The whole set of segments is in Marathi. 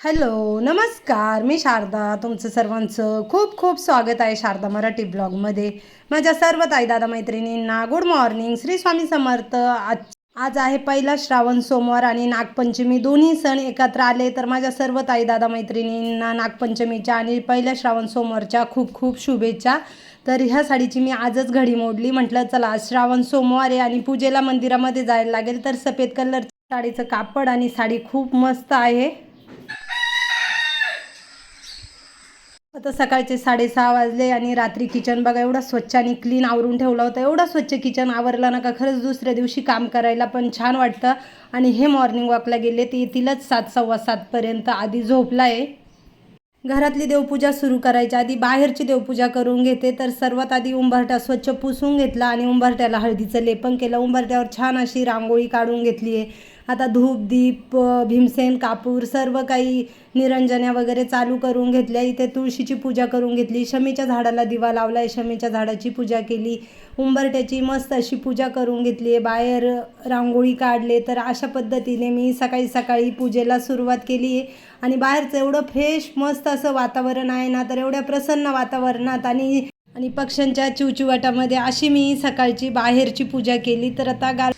हॅलो नमस्कार, मी शारदा. तुमचं सर्वांचं खूप खूप स्वागत आहे शारदा मराठी ब्लॉगमध्ये. माझ्या सर्व ताई दादा मैत्रिणींना गुड मॉर्निंग. श्री स्वामी समर्थ. आज आहे पहिला श्रावण सोमवार आणि नागपंचमी, दोन्ही सण एकत्र आले. तर माझ्या सर्व ताई दादा मैत्रिणींना नागपंचमीच्या आणि पहिल्या श्रावण सोमवारच्या खूप खूप शुभेच्छा. तर ह्या साडीची मी आजच घडी मोडली. म्हटलं चला आज श्रावण सोमवार आहे आणि पूजेला मंदिरामध्ये जायला लागेल. तर सफेद कलरचं साडीचं कापड आणि साडी खूप मस्त आहे. आता सकाळचे 6:30 वाजले आणि रात्री किचन बघा एवढा स्वच्छ आणि क्लीन आवरून ठेवला होता. एवढा स्वच्छ किचन आवरला ना का खरंच दुसऱ्या दिवशी काम करायला पण छान वाटतं. आणि हे मॉर्निंग वॉकला गेले ते येतीलच 7, 7:15 पर्यंत. आधी झोपला आहे. घरातली देवपूजा सुरू करायच्या आधी बाहेरची देवपूजा करून घेते. तर सर्वात आधी उंबरठा स्वच्छ पुसून घेतला आणि उंबरठ्याला हळदीचं लेपन केलं. उंबरठ्यावर छान अशी रांगोळी काढून घेतली आहे. आता धूप दीप भीमसेन कापूर सर्व काही निरंजन्या वगैरे चालू करून घेतल्या. इथे तुळशीची पूजा करून घेतली. शमीच्या झाडाला दिवा लावला आहे. शमीच्या झाडाची पूजा केली. उंबरठ्याची मस्त अशी पूजा करून घेतली आहे. बाहेर रांगोळी काढले. तर अशा पद्धतीने मी सकाळी सकाळी पूजेला सुरुवात केली आहे. आणि बाहेरचं एवढं फ्रेश मस्त असं वातावरण आहे ना, तर एवढ्या प्रसन्न वातावरणात आणि पक्ष्यांच्या चिवचिवाटामध्ये अशी मी सकाळची बाहेरची पूजा केली. तर आता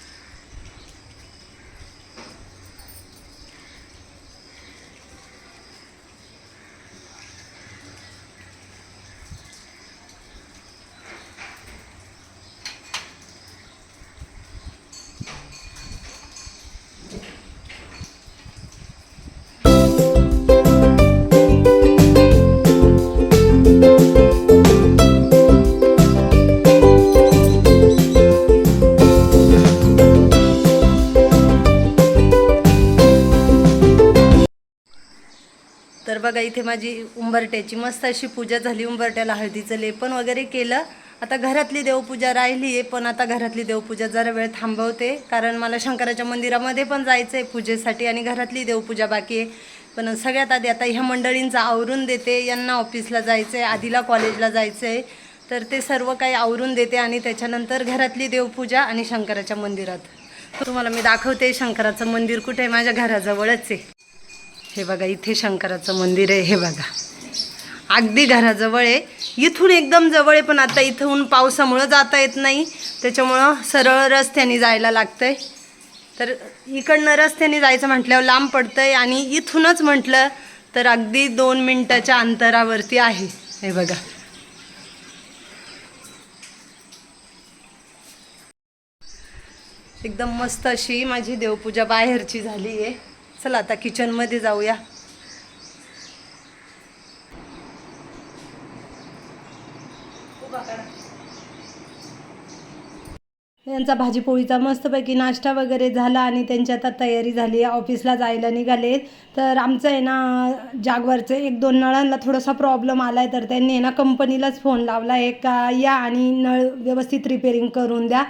तर बघा इथे माझी उंबरट्याची मस्त अशी पूजा झाली. उंबरट्याला हळदीचं लेपन वगैरे केलं. आता घरातली देवपूजा राहिली आहे, पण आता घरातली देवपूजा जरा वेळ थांबवते, कारण मला शंकराच्या मंदिरामध्ये पण जायचं आहे पूजेसाठी आणि घरातली देवपूजा बाकी आहे. पण सगळ्यात आधी आता ह्या मंडळींचं आवरून देते. यांना ऑफिसला जायचं आहे, आधीला कॉलेजला जायचं आहे. तर ते सर्व काही आवरून देते आणि त्याच्यानंतर घरातली देवपूजा आणि शंकराच्या मंदिरात तुम्हाला मी दाखवते. शंकराचं मंदिर कुठे आहे? माझ्या घराजवळच आहे. हे बघा इथे शंकराचं मंदिर आहे. हे बघा अगदी घराजवळ आहे. इथून एकदम जवळ आहे, पण आता इथून पावसामुळं जाता येत नाही, त्याच्यामुळं सरळ रस्त्याने जायला लागतंय. तर इकडनं रस्त्याने जायचं म्हटल्यावर लांब पडतंय आणि इथूनच म्हटलं तर अगदी 2 मिनिटाच्या अंतरावरती आहे. हे बघा एकदम मस्त अशी माझी देवपूजा बाहेरची झाली आहे. चला आता किचनमध्ये जाऊया. यांचा भाजीपोळीचा मस्तपैकी नाश्ता वगैरे झाला आणि त्यांची आता तयारी झाली, ऑफिसला जायला निघाले. तर आमचं आहे ना जागवारचं 1-2 नळांना थोडासा प्रॉब्लेम आला आहे. तर त्यांनी आहे ना कंपनीलाच फोन लावला आहे का या आणि नळ व्यवस्थित रिपेअरिंग करून द्या.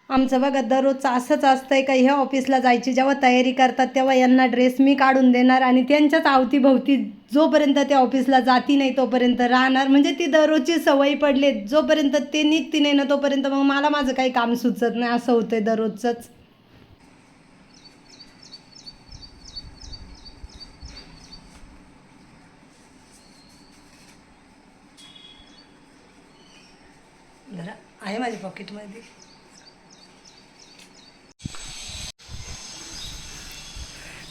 आमचं बघा दररोजचं असंच असतंय का ह्या ऑफिसला जायची जेव्हा तयारी करतात तेव्हा यांना ड्रेस मी काढून देणार आणि त्यांच्याच अवतीभोवती जोपर्यंत ते ऑफिसला जाती नाही तोपर्यंत राहणार. म्हणजे ती दररोजची सवय पडली. जोपर्यंत ते निघती नाही ना तोपर्यंत मग मला माझं काही काम सुचत नाही. असं होतंय दररोजचंच. जरा आहे माझ्या पॉकेटमध्ये.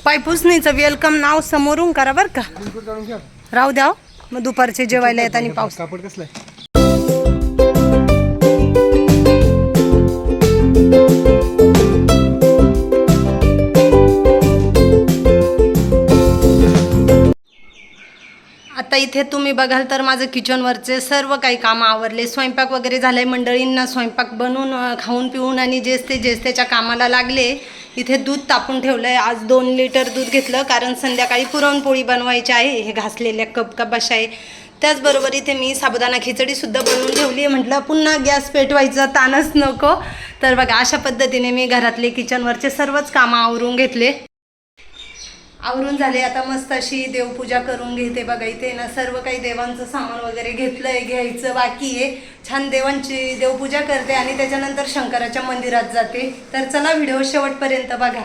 पायपुसणीचं वेलकम नाव समोरून करा बरं का. राहू द्या मग दुपारचे जेवायला येताना पाऊस. कापड कसलं आहे? आता इथे तुम्ही बघाल तर माझं किचनवरचे सर्व काही कामं आवरले. स्वयंपाक वगैरे झाले. मंडळींना स्वयंपाक बनवून खाऊन पिऊन आणि जेच त्याच्या कामाला लागले. इथे दूध तापून ठेवलं आहे. आज 2 लिटर दूध घेतलं, कारण संध्याकाळी पुरणपोळी बनवायची आहे. हे घासलेल्या कपाशा आहे. त्याचबरोबर इथे मी साबुदाणा खिचडीसुद्धा बनवून ठेवली आहे. म्हटलं पुन्हा गॅस पेटवायचा ताणच नको. तर बघा अशा पद्धतीने मी घरातले किचनवरचे सर्वच कामं आवरून घेतले. आवरून झाले. आता मस्त अशी देवपूजा करून घेते. बघा इथे ना सर्व काही देवांचं सामान वगैरे घेतलंय, घ्यायचं बाकी आहे. छान देवांची देवपूजा करते आणि त्याच्यानंतर शंकराच्या मंदिरात जाते. तर चला व्हिडिओ शेवटपर्यंत बघा.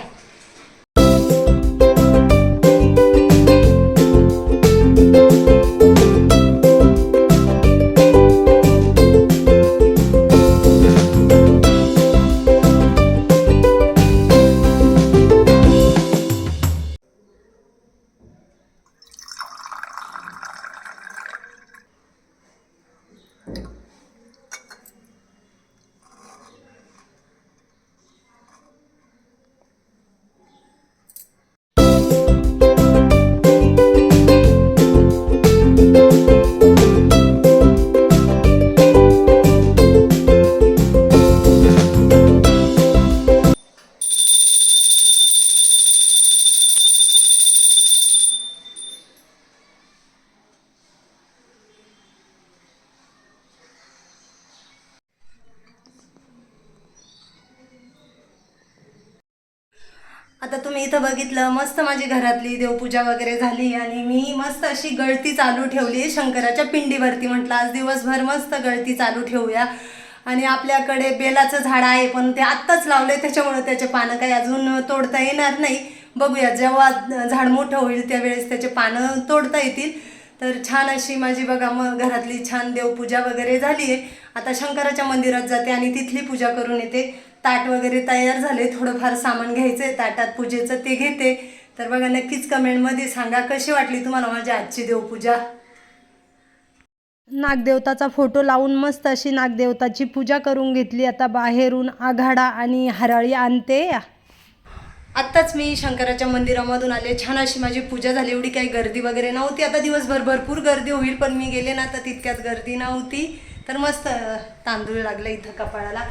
आता तुम्ही इथं बघितलं मस्त माझी घरातली देवपूजा वगैरे झाली आणि मी मस्त अशी गळती चालू ठेवली शंकराच्या पिंडीवरती. म्हटलं आज दिवसभर मस्त गळती चालू ठेवूया. आणि आपल्याकडे बेलाचं झाड आहे पण ते आत्ताच लावले त्याच्यामुळे त्याचे पानं काही अजून तोडता येणार नाही. बघूया जेव्हा झाड मोठं होईल त्यावेळेस त्याचे पानं तोडता येतील. तर छान अशी माझी बघा मग घरातली छान देवपूजा वगैरे झाली आहे. आता शंकराच्या मंदिरात जाते आणि तिथली पूजा करून येते. ताट वगैरे तयार झाले, थोडंफार सामान घ्यायचं आहे ताटात पूजेचं ते घेते. तर बघा नक्कीच कमेंटमध्ये सांगा कशी वाटली तुम्हाला माझी आजची देवपूजा. नागदेवताचा फोटो लावून मस्त अशी नागदेवताची पूजा करून घेतली. आता बाहेरून आघाडा आणि हराळी आणते. आत्ताच मी शंकराच्या मंदिरामधून आले. छान अशी माझी पूजा झाली. एवढी काही गर्दी वगैरे नव्हती. आता दिवसभर भरपूर गर्दी होईल पण मी गेले ना तर तितक्यात गर्दी नव्हती. तर मस्त तांदूळ लागलं इथं कपाळाला.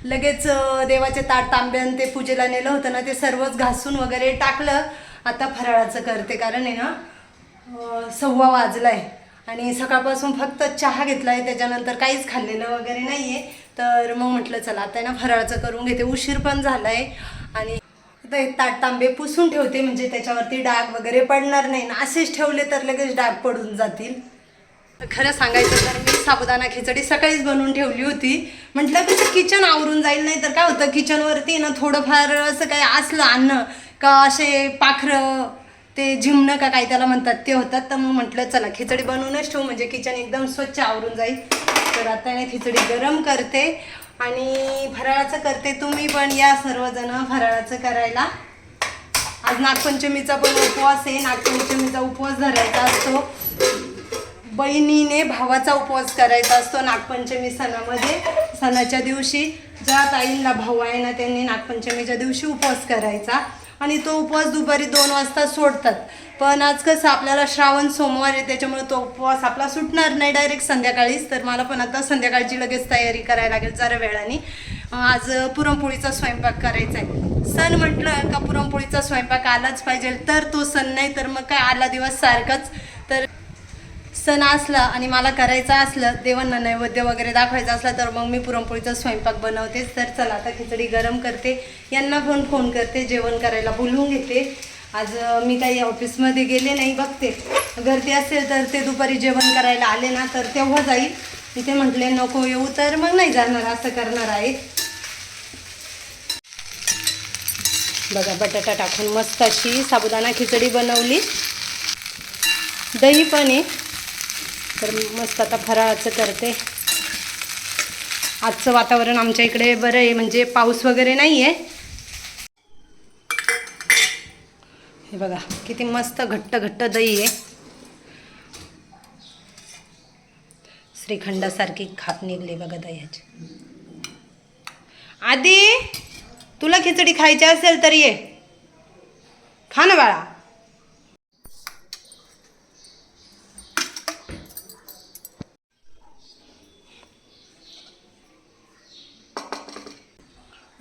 लगेच देवाचे ताट तांब्यान ते पूजेला नेलं होतं ना ते सर्वच घासून वगैरे टाकलं. आता फराळाचं करते कारण आहे ना 6:15 वाजलाय आणि सकाळपासून फक्त चहा घेतला आहे. त्याच्यानंतर काहीच खाल्लेलं वगैरे नाही आहे. तर मग म्हटलं चला आता ना फराळाचं करून घेते. उशीर पण झाला आहे आणि आता हे ताट तांबे पुसून ठेवते म्हणजे त्याच्यावरती डाग वगैरे पडणार नाही ना. असेच ठेवले तर लगेच डाग पडून जातील. खरं सांगायचं तर मी साबुदाणा खिचडी सकाळीच बनवून ठेवली होती. म्हटलं कसं किचन आवरून जाईल. नाही तर काय होतं किचनवरती ना थोडंफार असं काही असलं अन्न का असे पाखरं ते झिमणं का काय त्याला म्हणतात ते होतात. तर मग म्हटलं चला खिचडी बनवूनच ठेवू म्हणजे किचन एकदम स्वच्छ आवरून जाईल. तर आता मी खिचडी गरम करते आणि फराळाचं करते. तुम्ही पण या सर्वजण फराळाचं करायला. आज नागपंचमीचा पण उपवास आहे. नागपंचमीचा उपवास धरायचा असतो. बहिणीने भावाचा उपवास करायचा असतो नागपंचमी सणामध्ये. सणाच्या दिवशी ज्या ताईंना भाऊ आहे ना त्यांनी नागपंचमीच्या दिवशी उपवास करायचा आणि तो उपवास दुपारी 2 वाजता सोडतात. पण आज कसं आपल्याला श्रावण सोमवार आहे त्याच्यामुळे तो उपवास आपला सुटणार नाही डायरेक्ट संध्याकाळीच. तर मला पण आता संध्याकाळची लगेच तयारी करायला लागेल जरा वेळाने. आज पुरणपोळीचा स्वयंपाक करायचा आहे. सण म्हटलं का पुरणपोळीचा स्वयंपाक आलाच पाहिजे. तर तो सण नाही तर मग काय आला दिवस सारखाच. तर सण असला आणि मला करायचं असलं देवांना नैवेद्य वगैरे दाखवायचा असला तर मग मी पुरणपोळीचा स्वयंपाक बनवते. तर चला आता खिचडी गरम करते. यांना पण फोन करते जेवण करायला बोलवून घेते. आज मी काही ऑफिसमध्ये गेले नाही. बघते गर्दी असेल तर ते दुपारी जेवण करायला आले ना तर तेव्हा जाईल. तिथे म्हटले नको येऊ तर मग नाही जाणार असं करणार आहे. बघा बटाटा टाकून मस्त अशी साबुदाणा खिचडी बनवली. दही पण आहे. तर मस्त आता फराळाचं करते. आजचं वातावरण आमच्या इकडे बरं आहे म्हणजे पाऊस वगैरे नाही आहे. हे बघा किती मस्त घट्ट घट्ट दही आहे. श्रीखंडासारखी खाप निघली बघा दह्याची. आधी तुला खिचडी खायची असेल तर ये खा ना बाळा.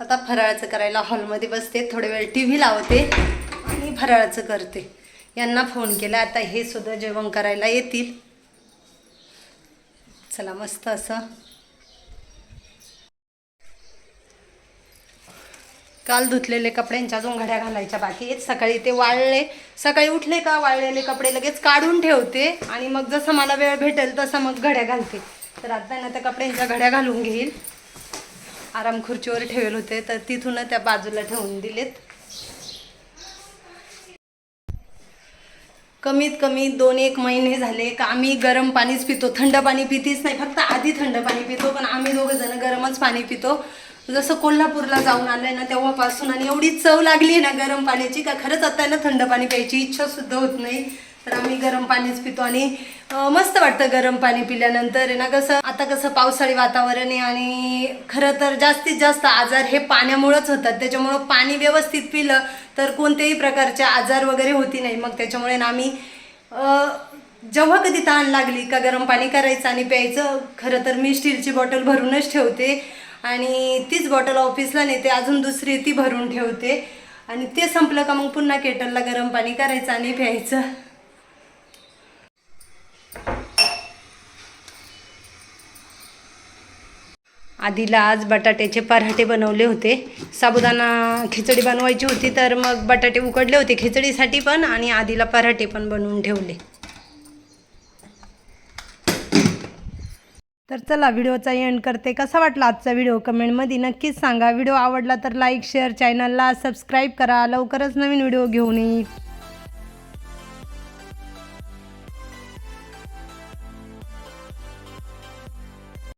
आता फराळाचं करायला हॉलमध्ये बसते. थोडे वेळ टी व्ही लावते आणि फराळाचं करते. यांना फोन केला आता हे सुद्धा जेवण करायला येतील. चला मस्त असं काल धुतलेले कपड्यांच्या अजून घड्या घालायच्या बाकी आहेत. सकाळी ते वाळले. सकाळी उठले का वाळलेले कपडे लगेच काढून ठेवते आणि मग जसं मला वेळ भेटेल तसं मग घड्या घालते. तर आता ना त्या कपड्यांच्या घड्या घालून घेईल. आराम खुर्चीवर ठेवले होते तर तिथून त्या बाजूला ठेवून दिलेत. कमीत कमी 2-1 महिने झाले का आम्ही गरम पाणीच पितो. थंड पाणी पितीच नाही. फक्त आधी थंड पाणी पितो पण आम्ही दोघं जण गरमच पाणी पितो. जसं कोल्हापूरला जाऊन आलंय ना तेव्हापासून आणि एवढी चव लागली आहे ना गरम पाण्याची का खरंच आता ना थंड पाणी प्यायची इच्छा सुद्धा होत नाही. तर आम्ही गरम पाणीच पितो आणि मस्त वाटतं गरम पाणी पिल्यानंतर आहे ना. कसं पावसाळी वातावरण आहे आणि खरं तर जास्तीत जास्त आजार हे पाण्यामुळेच होतात. त्याच्यामुळं पाणी व्यवस्थित पिलं तर कोणत्याही प्रकारचे आजार वगैरे होती नाही. मग त्याच्यामुळे ना आम्ही जेव्हा कधी तहान लागली का गरम पाणी करायचं आणि प्यायचं. खरं तर मी स्टीलची बॉटल भरूनच ठेवते आणि तीच बॉटल ऑफिसला नेते. अजून दुसरी ती भरून ठेवते आणि ते संपलं का मग पुन्हा केटलला गरम पाणी करायचं आणि प्यायचं. आधीला आज बटाट्याचे पराठे बनवले होते. साबुदाणा खिचडी बनवायची होती तर मग बटाटे उकडले होते खिचडीसाठी पण आणि आधीला पराठे पण बनवून ठेवले. तर चला व्हिडिओचा एंड करते. कसा वाटला आजचा व्हिडिओ कमेंटमध्ये नक्कीच सांगा. व्हिडिओ आवडला तर लाईक शेअर चॅनलला सबस्क्राईब करा. लवकरच नवीन व्हिडिओ घेऊन येईल.